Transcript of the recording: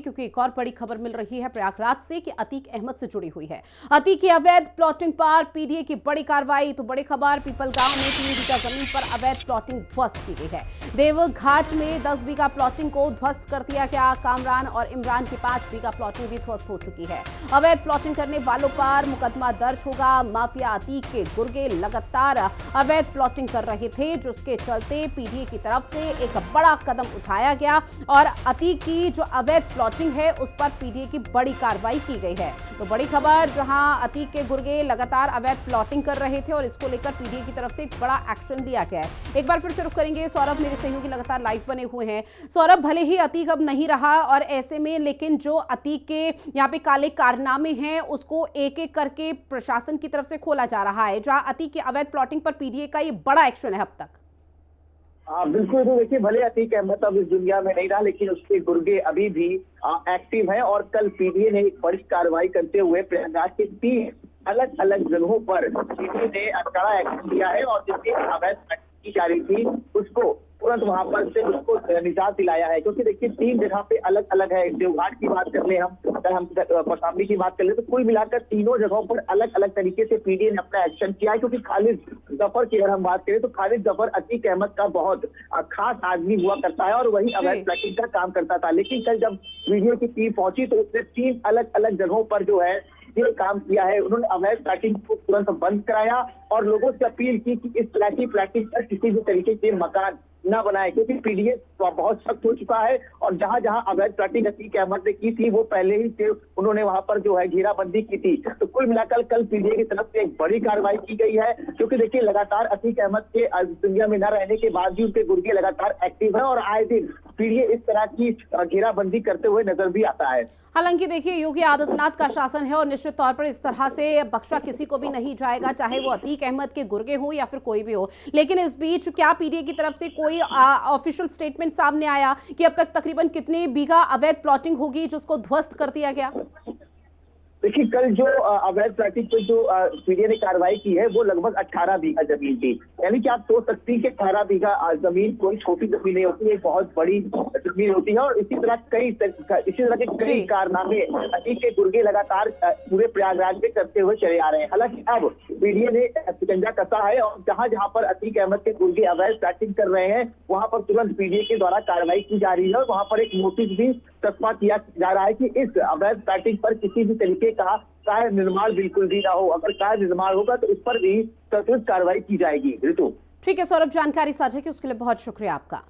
क्योंकि एक और बड़ी खबर मिल रही है प्रयागराज से कि अतीक अहमद से जुड़ी हुई है। अतीक की अवैध प्लॉटिंग पर पीडीए की बड़ी कार्रवाई। तो बड़ी खबर, पीपल गांव में 3 बीघा जमीन पर अवैध प्लॉटिंग ध्वस्त की गई है। देवघाट में 10 बीघा प्लॉटिंग को ध्वस्त कर दिया गया। कामरान और इमरान की 5 बीघा प्लॉटिंग भी ध्वस्त हो चुकी है। अवैध प्लॉटिंग करने वालों पर मुकदमा दर्ज होगा। माफिया अतीक के गुर्गे लगातार अवैध प्लॉटिंग कर रहे थे, जिसके चलते पीडीए की तरफ से एक बड़ा कदम उठाया गया और अतीक की जो अवैध प्लॉटिंग है उस पर पीडीए की बड़ी कार्रवाई की गई है। तो बड़ी खबर, जहां अतीक के गुर्गे लगातार अवैध प्लॉटिंग कर रहे थे और इसको लेकर पीडीए की तरफ से एक बड़ा एक्शन लिया गया है। एक बार फिर से रुख करेंगे सौरभ, मेरे सहयोगी लगातार लाइव बने हुए हैं। सौरभ, भले ही अतीक अब नहीं रहा और ऐसे में लेकिन जो अतीक के यहाँ पे काले कारनामे हैं उसको एक एक करके प्रशासन की तरफ से खोला जा रहा है, जहां अतीक की अवैध प्लॉटिंग पर पीडीए का ये बड़ा एक्शन है अब तक। बिल्कुल। तो देखिए, भले अतीक अहमद अब इस दुनिया में नहीं रहा, लेकिन उसके गुर्गे अभी भी एक्टिव हैं और कल पीडीए ने एक बड़ी कार्रवाई करते हुए प्रयागराज के 3 अलग अलग जगहों पर पीडीए ने कड़ा एक्शन लिया है और जिसकी अवैध की जा रही थी उसको तुरंत वहां पर से उसको निजात दिलाया है। क्योंकि देखिए 3 जगह पे अलग अलग है। देवघाट की बात कर ले, हम कौशाम्बी की बात कर ले, तो कुल मिलाकर तीनों जगहों पर अलग अलग तरीके से पीडीए ने अपना एक्शन किया है। क्योंकि खालिद जफर की अगर हम बात करें तो खालिद जफर अतीक अहमद का बहुत खास आदमी हुआ करता है और वही अवैध प्लॉटिंग का काम करता था। लेकिन कल जब पीडीए की टीम पहुंची तो उसने 3 अलग अलग जगहों पर जो है ये काम किया है। उन्होंने अवैध प्लॉटिंग को तुरंत बंद कराया और लोगों से अपील की कि इस तरह की प्लॉटिंग पर किसी भी तरीके के मकान न बनाए, क्योंकि पीडीए बहुत सख्त हो चुका है और जहां जहां अवैध प्लॉटिंग अतीक अहमद ने की थी वो पहले ही से उन्होंने वहां पर जो है घेराबंदी की थी। तो कुल मिलाकर कल पीडीए की तरफ से एक बड़ी कार्रवाई की गई है, क्योंकि देखिए लगातार अतीक अहमद के दुनिया में न रहने के बाद भी उनके गुर्गे लगातार एक्टिव है और आए दिन पीडीए इस तरह की घेराबंदी करते हुए नजर भी आता है। हालांकि देखिए योगी आदित्यनाथ का शासन है और निश्चित तौर पर इस तरह से बख्शा किसी को भी नहीं जाएगा, चाहे वो अतीक अहमद के गुर्गे हो या फिर कोई भी हो। लेकिन इस बीच क्या पीडीए की तरफ से कोई ऑफिशियल स्टेटमेंट सामने आया कि अब तक तकरीबन कितने बीघा अवैध प्लॉटिंग होगी जिसको ध्वस्त कर दिया गया? देखिए कल जो अवैध प्लॉटिंग पे जो पीडीए ने कार्रवाई की है वो लगभग 18 बीघा जमीन थी। यानी कि आप सोच सकती हैं कि 18 बीघा जमीन कोई छोटी जमीन नहीं होती है, बहुत बड़ी जमीन होती है। और इसी तरह के कई कारनामे अतीक के गुर्गे लगातार पूरे प्रयागराज में करते हुए चले आ रहे हैं। हालांकि अब पीडीए ने शिकंजा कसा है और जहां जहां पर अतीक अहमद के गुर्गे अवैध प्लॉटिंग कर रहे हैं वहां पर तुरंत पीडीए के द्वारा कार्रवाई की जा रही है और वहां पर एक नोटिस भी तस्मा किया जा रहा है कि इस अवैध प्लॉटिंग पर किसी भी तरीके का कार्य निर्माण बिल्कुल भी ना हो। अगर कार्य निर्माण होगा तो इस पर भी सख्त कार्रवाई की जाएगी। ऋतु, ठीक है सौरभ, जानकारी साझा की उसके लिए बहुत शुक्रिया आपका।